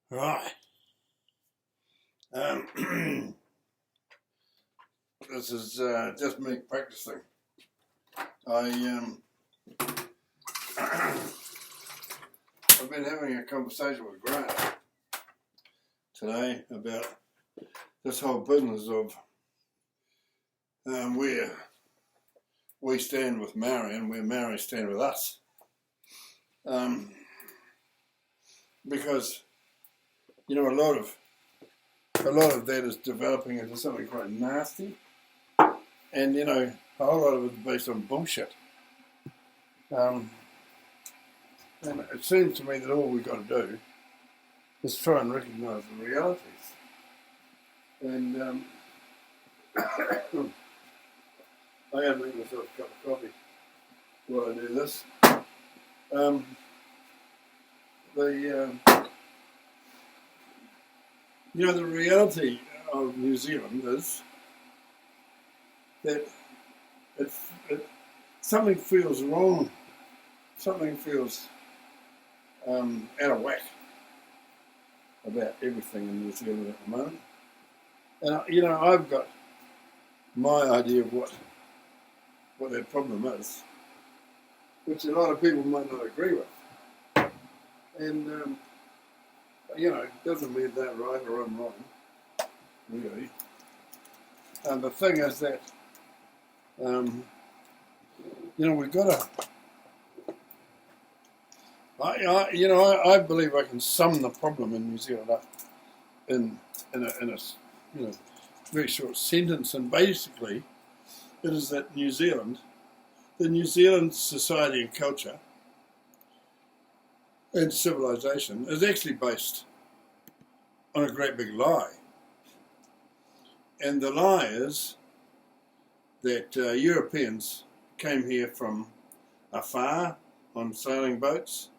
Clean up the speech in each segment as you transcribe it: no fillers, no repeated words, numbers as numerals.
Right. This is just me practicing. I've been having a conversation with Grant today about this whole business of where we stand with Maori and where Maori stand with us. Because a lot of that is developing into something quite nasty, and a whole lot of it is based on bullshit. And it seems to me that all we've got to do is try and recognise the realities. And I gotta make myself a cup of coffee while I do this. The reality of New Zealand is that something feels wrong. Something feels out of whack about everything in New Zealand at the moment. And I've got my idea of what that problem is, which a lot of people might not agree with. And it doesn't mean they're right or I'm wrong, really. And the thing is that we've got to. I believe I can sum the problem in New Zealand up in a very short sentence, and basically, it is that the New Zealand society and culture and civilization is actually based on a great big lie, and the lie is that Europeans came here from afar on sailing boats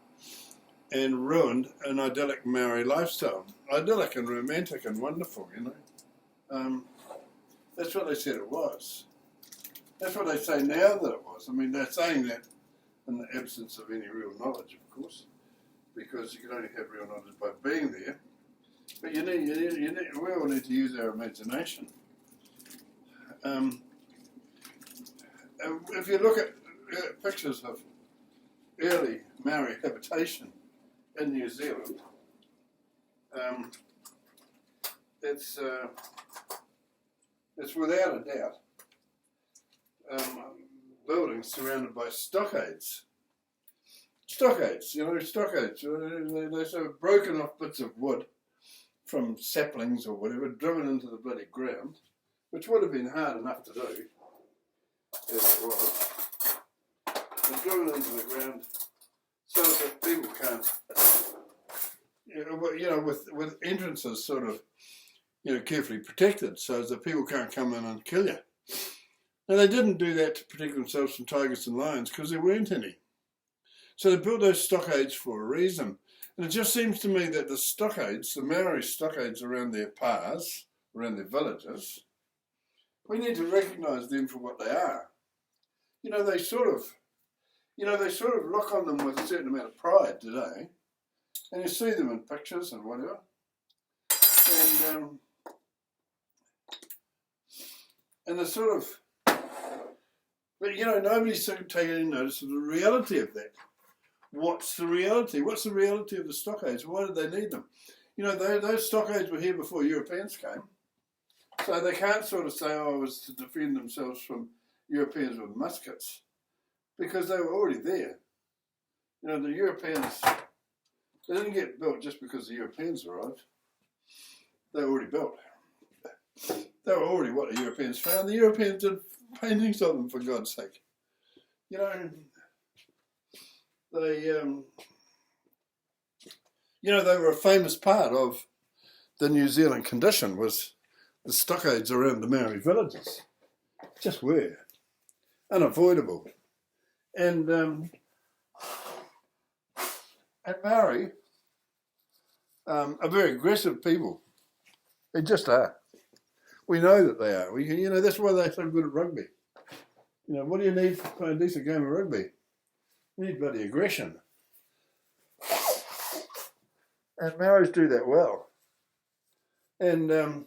and ruined an idyllic Maori lifestyle. Idyllic and romantic and wonderful, That's what they said it was. That's what they say now that it was. I mean, they're saying that in the absence of any real knowledge, of course, because you can only have real knowledge by being there. But we all need to use our imagination. If you look at pictures of early Maori habitation in New Zealand, it's without a doubt buildings surrounded by stockades. Stockades. They're sort of broken off bits of wood from saplings or whatever, driven into the bloody ground, which would have been hard enough to do, as it was. And driven into the ground so that people can't, with entrances sort of, carefully protected so that people can't come in and kill you. Now, they didn't do that to protect themselves from tigers and lions because there weren't any. So they built those stockades for a reason. And it just seems to me that the Maori stockades around their pas, around their villages, we need to recognise them for what they are. They sort of look on them with a certain amount of pride today, and you see them in pictures and whatever. And they're sort of, but nobody's taking any notice of the reality of that. What's the reality? What's the reality of the stockades? Why did they need them? Those stockades were here before Europeans came. So they can't sort of say, it was to defend themselves from Europeans with muskets, because they were already there. The Europeans, they didn't get built just because the Europeans arrived. They were already built. They were already what the Europeans found. The Europeans did paintings of them, for God's sake. They were a famous part of the New Zealand condition was the stockades around the Maori villages. Just were. Unavoidable. And Maori are very aggressive people. They just are. We know that they are. That's why they're so good at rugby. What do you need for playing a decent game of rugby? You need bloody aggression. And Maoris do that well. And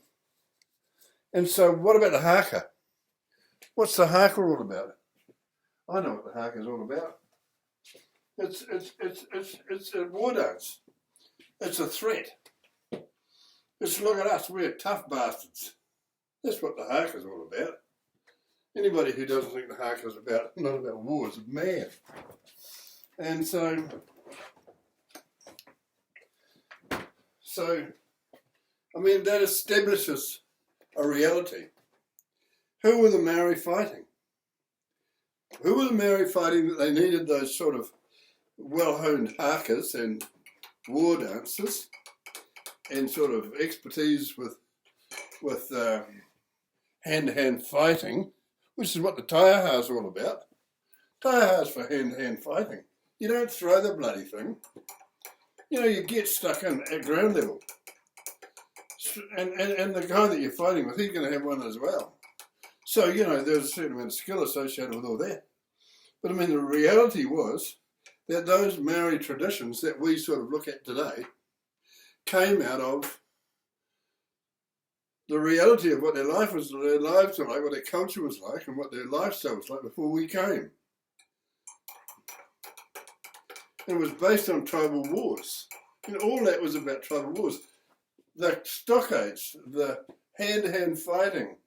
so what about the haka? What's the haka all about? I know what the haka is all about. It's a war dance. It's a threat. It's look at us, we're tough bastards. That's what the haka is all about. Anybody who doesn't think the haka is not about war is mad. And so I mean, that establishes a reality. Who were the Maori fighting? Who were the Maori fighting that they needed those sort of well-honed hakas and war dances and sort of expertise with hand-to-hand fighting, which is what the taiaha is all about. Taiaha is for hand-to-hand fighting. You don't throw the bloody thing. You get stuck in at ground level. And the guy that you're fighting with, he's going to have one as well. So, there's a certain amount of skill associated with all that. But I mean, the reality was that those Maori traditions that we sort of look at today came out of the reality of what their lives were like, what their culture was like, and what their lifestyle was like before we came. It was based on tribal wars. All that was about tribal wars. The stockades, the hand-to-hand fighting,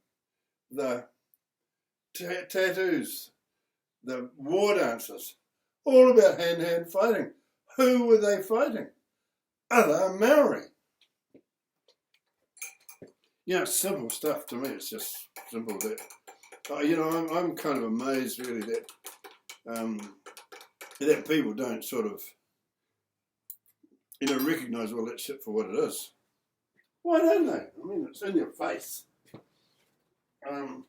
the tattoos, the war dances, all about hand-to-hand fighting. Who were they fighting? Other Maori. Simple stuff to me. It's just simple that, I'm kind of amazed really that people don't sort of, recognise all that shit for what it is. Why don't they? I mean, it's in your face. And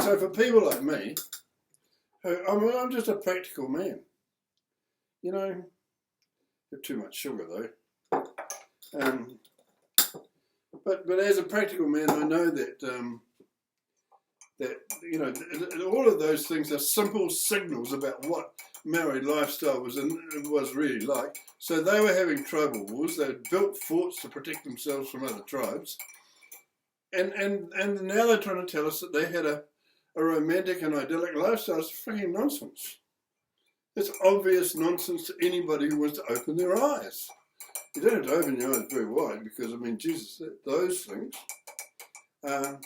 so for people like me, I'm just a practical man. Have too much sugar though. But as a practical man, I know that all of those things are simple signals about what Maori lifestyle was really like. So they were having tribal wars. They had built forts to protect themselves from other tribes, and now they're trying to tell us that they had a romantic and idyllic lifestyle. It's freaking nonsense. It's obvious nonsense to anybody who wants to open their eyes. You don't have to open your eyes very wide because, Jesus, those things. The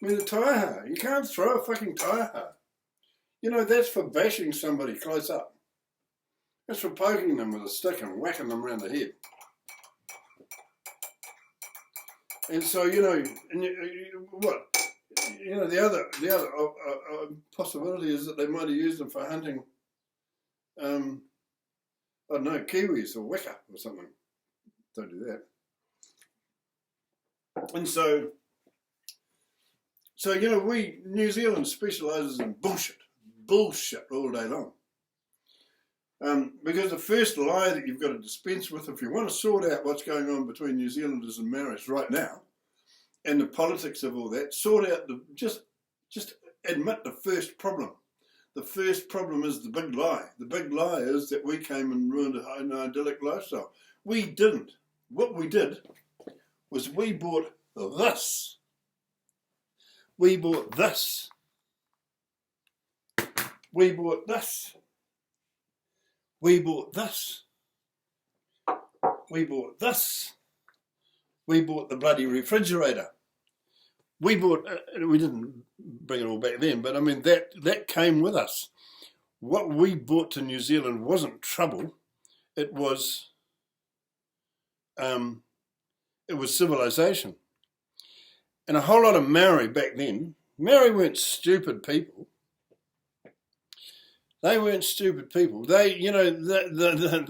taiaha. You can't throw a fucking taiaha. That's for bashing somebody close up. That's for poking them with a stick and whacking them around the head. And so, the other possibility is that they might have used them for hunting, kiwis or weka or something. Don't do that. And so, New Zealand specialises in bullshit all day long. Because the first lie that you've got to dispense with, if you want to sort out what's going on between New Zealanders and Maoris right now, and the politics of all that, sort out just admit the first problem. The first problem is the big lie. The big lie is that we came and ruined an idyllic lifestyle. We didn't. What we did was we bought this. We bought this. We bought this. We bought this. We bought this. We bought the bloody refrigerator. We didn't bring it all back then, but I mean, that came with us. What we brought to New Zealand wasn't trouble. It was civilization. And a whole lot of Maori back then, Maori weren't stupid people. They weren't stupid people. They knew that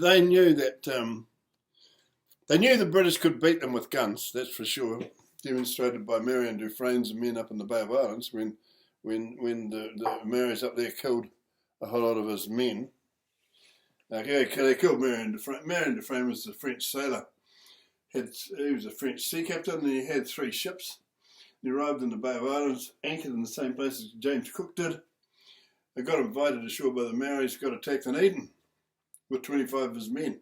they knew the British could beat them with guns. That's for sure. Demonstrated by Marion Dufresne's men up in the Bay of Islands when the Maoris up there killed a whole lot of his men. They killed Marion Dufresne. Marion Dufresne was a French sailor. He was a French sea captain, and he had 3 ships. He arrived in the Bay of Islands, anchored in the same place as James Cook did. They got invited ashore by the Maoris, got attacked in Eden with 25 of his men.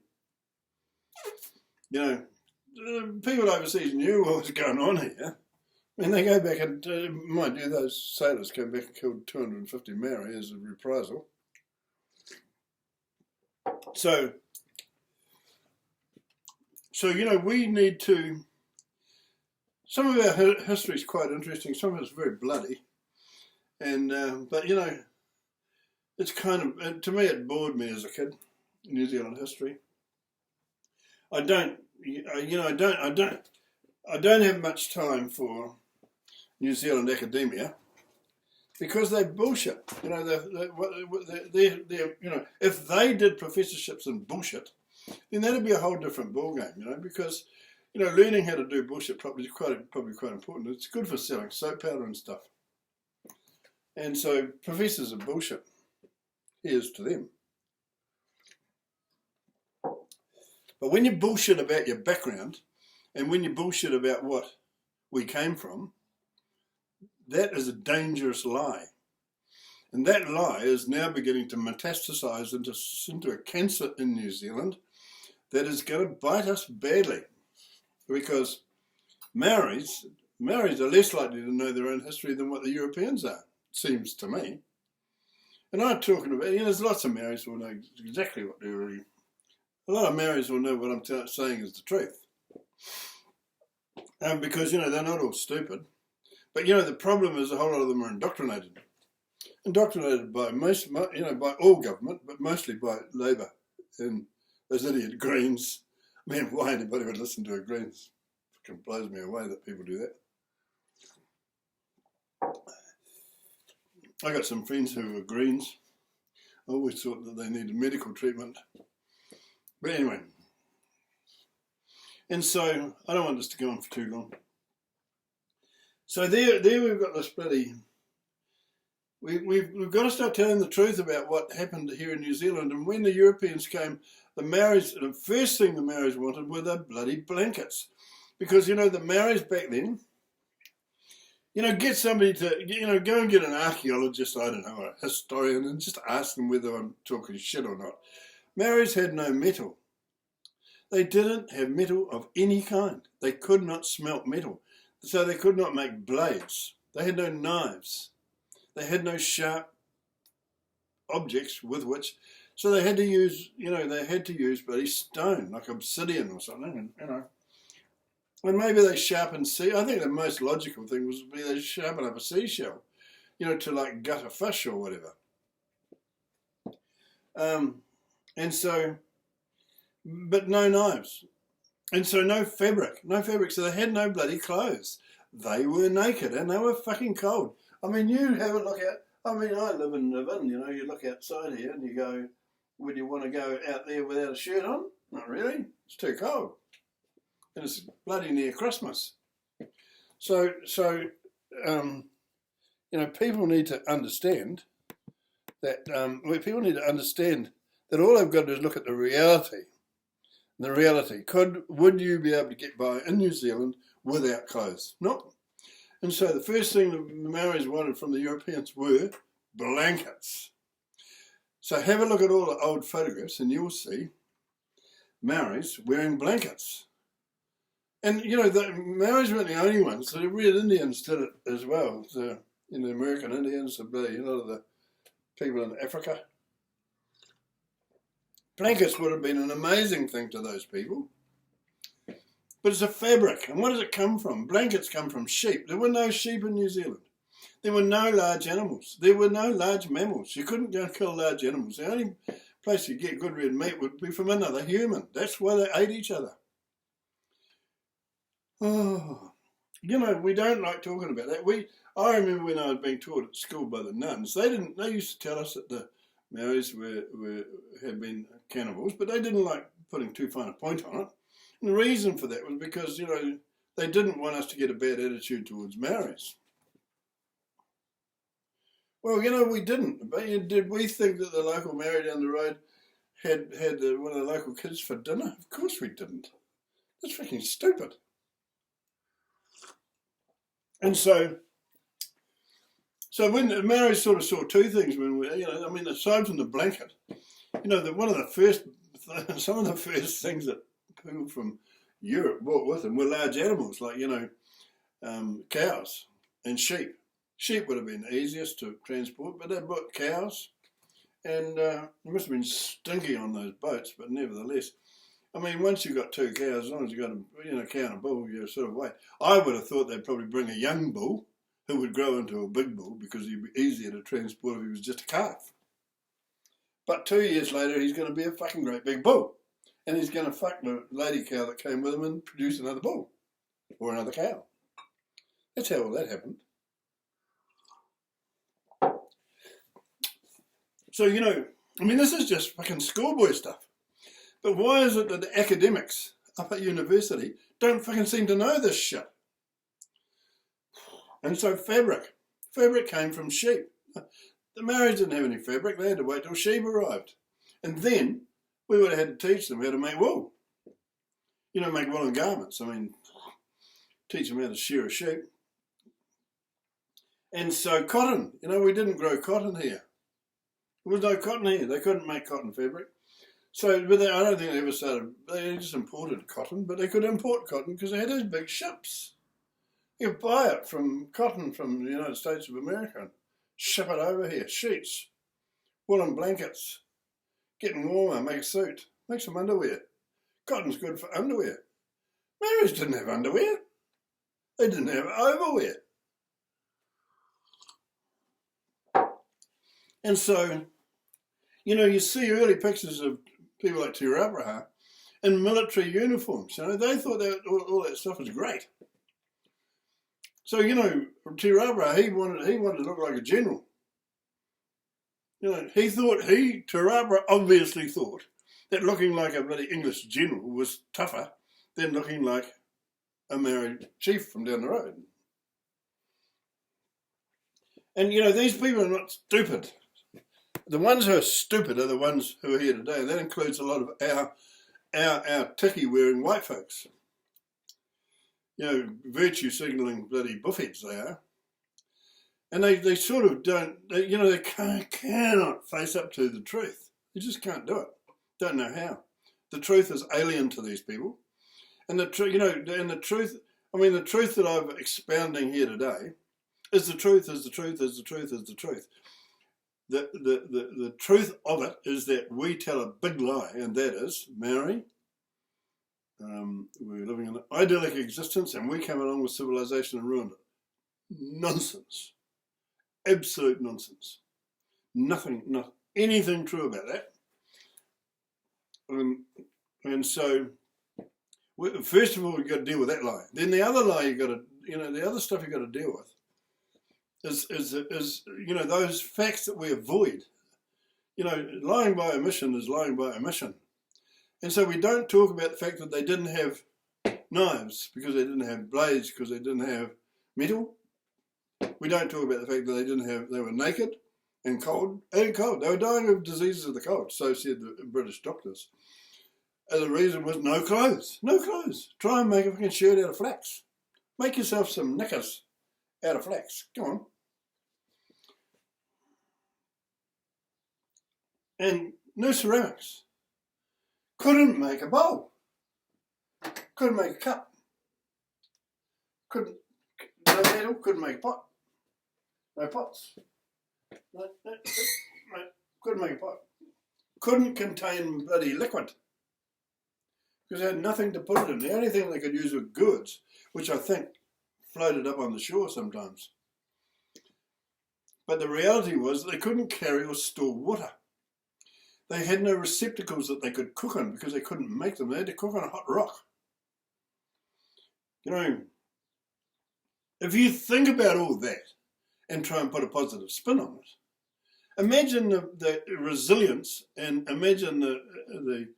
you know, people overseas knew what was going on here. And they go back and, mind you, those sailors came back and killed 250 Maori as a reprisal. So, you know, we need to, some of our history is quite interesting, some of it's very bloody. And, but, you know, it's kind of, to me it bored me as a kid, New Zealand history. I don't have much time for New Zealand academia because they bullshit. You know, they're you know, if they did professorships in bullshit, then that'd be a whole different ballgame. You know, because you know, learning how to do bullshit properly is probably quite important. It's good for selling soap powder and stuff. And so professors are bullshit. Here's to them. But when you bullshit about your background, and when you bullshit about what we came from, that is a dangerous lie. And that lie is now beginning to metastasize into a cancer in New Zealand that is going to bite us badly. Because Maoris are less likely to know their own history than what the Europeans are, seems to me. And I'm talking about, you know, there's lots of Maoris who will know exactly what they're really. A lot of Maoris will know what I'm saying is the truth. Because, you know, they're not all stupid. But, you know, the problem is a whole lot of them are indoctrinated. Indoctrinated by by all government, but mostly by Labour and those idiot Greens. I mean, why anybody would listen to a Greens? It fucking blows me away that people do that. I got some friends who were Greens. I always thought that they needed medical treatment. But anyway. And so, I don't want this to go on for too long. So there we've got this bloody... We've got to start telling the truth about what happened here in New Zealand. And when the Europeans came, the first thing the Maoris wanted were the bloody blankets. Because, you know, the Maoris back then, you know, get somebody to, you know, go and get an archaeologist, I don't know, or a historian, and just ask them whether I'm talking shit or not. Maoris had no metal. They didn't have metal of any kind. They could not smelt metal. So they could not make blades. They had no knives. They had no sharp objects with which, so they had to use, you know, bloody stone, like obsidian or something, and, you know. And maybe they sharpened I think the most logical thing was they sharpen up a seashell, you know, to like gut a fish or whatever. And so, but no knives. And so no fabric. So they had no bloody clothes. They were naked and they were fucking cold. I mean, you have a look at, I mean, I live in Niven, you know, you look outside here and you go, would you want to go out there without a shirt on? Not really. It's too cold. And it's bloody near Christmas. So you know, people need to understand that, all they've got to do is look at the reality. The reality. Would you be able to get by in New Zealand without clothes? No. And so the first thing the Maoris wanted from the Europeans were blankets. So have a look at all the old photographs and you'll see Maoris wearing blankets. And, you know, the Maoris weren't the only ones. The Red Indians did it as well. The American Indians, a lot of the people in Africa. Blankets would have been an amazing thing to those people. But it's a fabric. And what does it come from? Blankets come from sheep. There were no sheep in New Zealand. There were no large animals. There were no large mammals. You couldn't go and kill large animals. The only place you get good red meat would be from another human. That's why they ate each other. Oh, you know, we don't like talking about that. I remember when I was being taught at school by the nuns, they used to tell us that the Maoris had been cannibals, but they didn't like putting too fine a point on it. And the reason for that was because, you know, they didn't want us to get a bad attitude towards Maoris. Well, you know, we didn't. But did we think that the local Maori down the road had one of the local kids for dinner? Of course we didn't. That's freaking stupid. And so when the Maoris sort of saw two things when we, you know, I mean, aside from the blanket, you know, some of the first things that people from Europe brought with them were large animals like, cows and sheep. Sheep would have been the easiest to transport, but they brought cows, and it must have been stinky on those boats, but nevertheless, I mean, once you've got 2 cows, as long as you've got a cow and a bull, you're sort of wait. I would have thought they'd probably bring a young bull who would grow into a big bull because he'd be easier to transport if he was just a calf. But 2 years later, he's going to be a fucking great big bull. And he's going to fuck the lady cow that came with him and produce another bull or another cow. That's how all that happened. So, this is just fucking schoolboy stuff. But why is it that the academics up at university don't fucking seem to know this shit? And so fabric came from sheep. The Maoris didn't have any fabric, they had to wait till sheep arrived. And then we would have had to teach them how to make wool. Make woolen garments. Teach them how to shear a sheep. And so cotton, we didn't grow cotton here. There was no cotton here. They couldn't make cotton fabric. So, but I don't think they ever started, they just imported cotton, but they could import cotton because they had those big ships. You could buy it cotton from the United States of America and ship it over here. Sheets, woolen blankets, getting warmer, make a suit, make some underwear. Cotton's good for underwear. Maoris didn't have underwear. They didn't have overwear. And so, you see early pictures of people like Te Rauparaha in military uniforms. They thought that all that stuff was great. So, Te Rauparaha, he wanted to look like a general. Te Rauparaha obviously thought that looking like a bloody English general was tougher than looking like a Maori chief from down the road. And, these people are not stupid. The ones who are stupid are the ones who are here today. And that includes a lot of our ticky-wearing white folks. Virtue signalling bloody buffheads they are. And they sort of don't, they cannot face up to the truth. They just can't do it. Don't know how. The truth is alien to these people. And the truth that I'm expounding here today is the truth, is the truth, is the truth, is the truth. The truth of it is that we tell a big lie, and that is, Maori, we're living in an idyllic existence and we came along with civilization and ruined it. Nonsense. Absolute nonsense. Nothing, not anything true about that. And so, first of all, you've got to deal with that lie. Then the other lie the other stuff you've got to deal with is those facts that we avoid. Lying by omission is lying by omission. And so we don't talk about the fact that they didn't have knives because they didn't have blades because they didn't have metal. We don't talk about the fact that they were naked and cold. They were dying of diseases of the cold, so said the British doctors. And the reason was no clothes. No clothes. Try and make a fucking shirt out of flax. Make yourself some knickers out of flax. Come on. And no ceramics. Couldn't make a bowl. Couldn't make a cup. No metal. Couldn't make a pot. No pots. No, couldn't make a pot. Couldn't contain bloody liquid. Because they had nothing to put it in. The only thing they could use were gourds, which I think floated up on the shore sometimes. But the reality was they couldn't carry or store water. They had no receptacles that they could cook on because they couldn't make them. They had to cook on a hot rock. If you think about all that and try and put a positive spin on it, imagine the resilience, and imagine the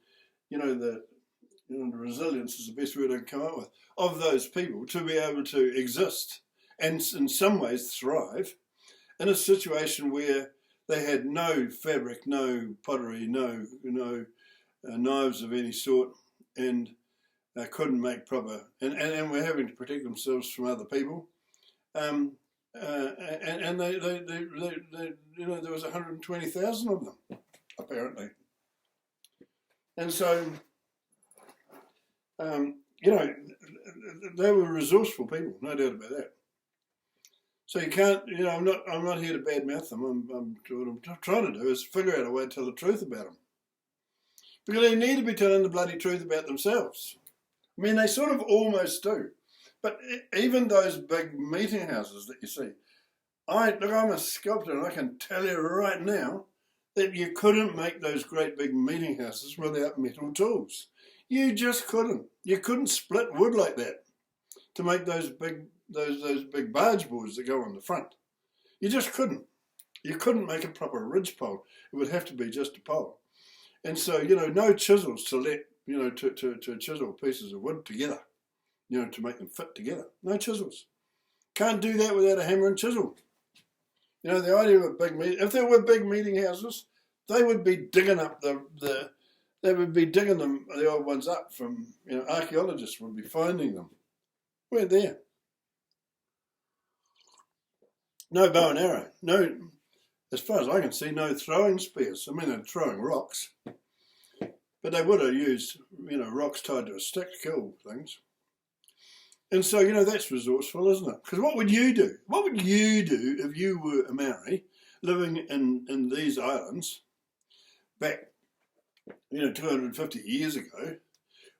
resilience is the best word I can come up with, of those people to be able to exist and in some ways thrive in a situation where they had no fabric, no pottery, no knives of any sort, and couldn't make proper, and were having to protect themselves from other people. And they there was 120,000 of them, apparently. And so, you know, they were resourceful people, no doubt about that. So you can't, you know, I'm not here to badmouth them. What I'm trying to do is figure out a way to tell the truth about them. Because they need to be telling the bloody truth about themselves. I mean, they sort of almost do. But even those big meeting houses that you see, look, I'm a sculptor and I can tell you right now that you couldn't make those great big meeting houses without metal tools. You just couldn't. You couldn't split wood like that to make those big barge boards that go on the front. You just couldn't. You couldn't make a proper ridge pole. It would have to be just a pole. And so, you know, no chisels to let, you know, to chisel pieces of wood together, you know, to make them fit together. No chisels. Can't do that without a hammer and chisel. You know, the idea of a big meeting, if there were big meeting houses, they would be digging up the old ones up from, you know, archaeologists would be finding them. We're there. No bow and arrow. No, as far as I can see, no throwing spears. I mean, they're throwing rocks. But they would have used, you know, rocks tied to a stick to kill things. And so, you know, that's resourceful, isn't it? Because what would you do? What would you do if you were a Maori living in these islands back, you know, 250 years ago,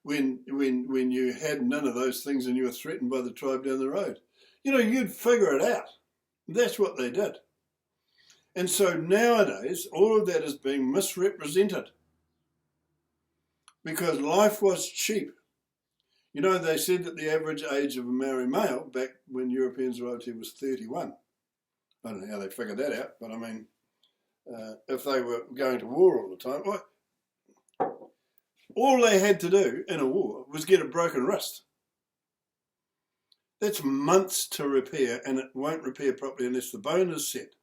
when you had none of those things and you were threatened by the tribe down the road? You know, you'd figure it out. That's what they did. And so nowadays, all of that is being misrepresented because life was cheap. You know, they said that the average age of a Maori male back when Europeans arrived here was 31. I don't know how they figured that out, but I mean, if they were going to war all the time, well, all they had to do in a war was get a broken wrist. That's months to repair, and it won't repair properly unless the bone is set.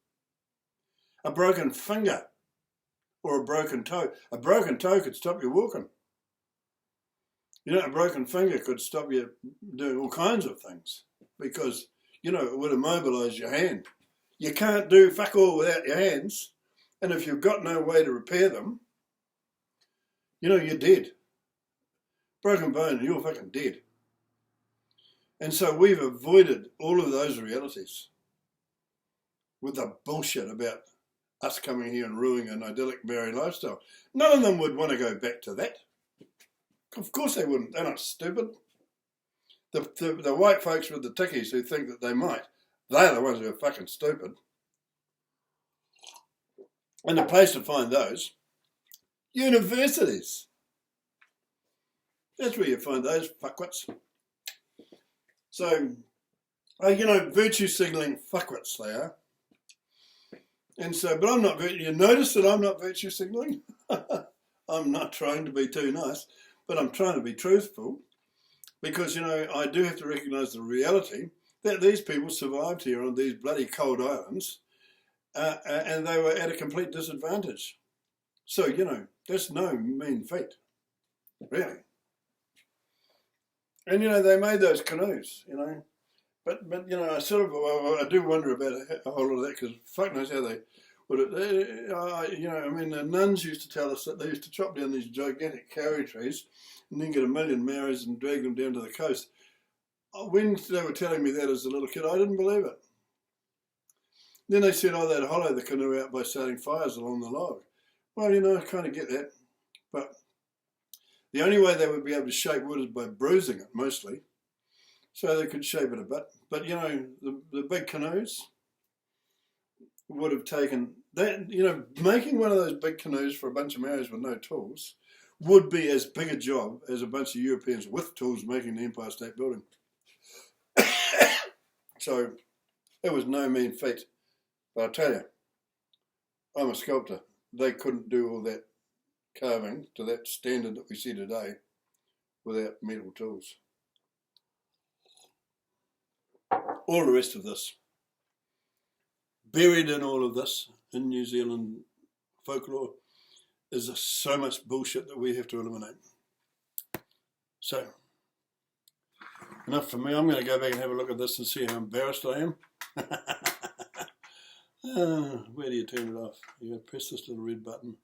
A broken finger or a broken toe. A broken toe could stop you walking. You know, a broken finger could stop you doing all kinds of things because, you know, it would immobilise your hand. You can't do fuck all without your hands, and if you've got no way to repair them, you know, you're dead. Broken bone, you're fucking dead. And so we've avoided all of those realities with the bullshit about us coming here and ruining an idyllic Maori lifestyle. None of them would want to go back to that. Of course they wouldn't. They're not stupid. The white folks with the tickies who think that they might, they're the ones who are fucking stupid. And the place to find those, universities. That's where you find those fuckwits. So, you know, virtue signalling fuckwits they are. And so, but I'm not, you notice that I'm not virtue signalling? I'm not trying to be too nice, but I'm trying to be truthful because, you know, I do have to recognise the reality that these people survived here on these bloody cold islands and they were at a complete disadvantage. So, you know, that's no mean feat, really. And, you know, they made those canoes, you know. But you know, I do wonder about a whole lot of that because fuck knows how they would have, you know, I mean, the nuns used to tell us that they used to chop down these gigantic kauri trees and then get a million Maoris and drag them down to the coast. When they were telling me that as a little kid, I didn't believe it. Then they said, oh, they'd hollow the canoe out by starting fires along the log. Well, you know, I kind of get that. But the only way they would be able to shape wood is by bruising it, mostly. So they could shape it a bit. But, you know, the big canoes would have taken that, you know, making one of those big canoes for a bunch of Maoris with no tools would be as big a job as a bunch of Europeans with tools making the Empire State Building. So it was no mean feat. But I tell you, I'm a sculptor. They couldn't do all that carving to that standard that we see today without metal tools. All the rest of this, buried in all of this in New Zealand folklore, is so much bullshit that we have to eliminate. So, enough for me. I'm going to go back and have a look at this and see how embarrassed I am. Where do you turn it off? You press this little red button.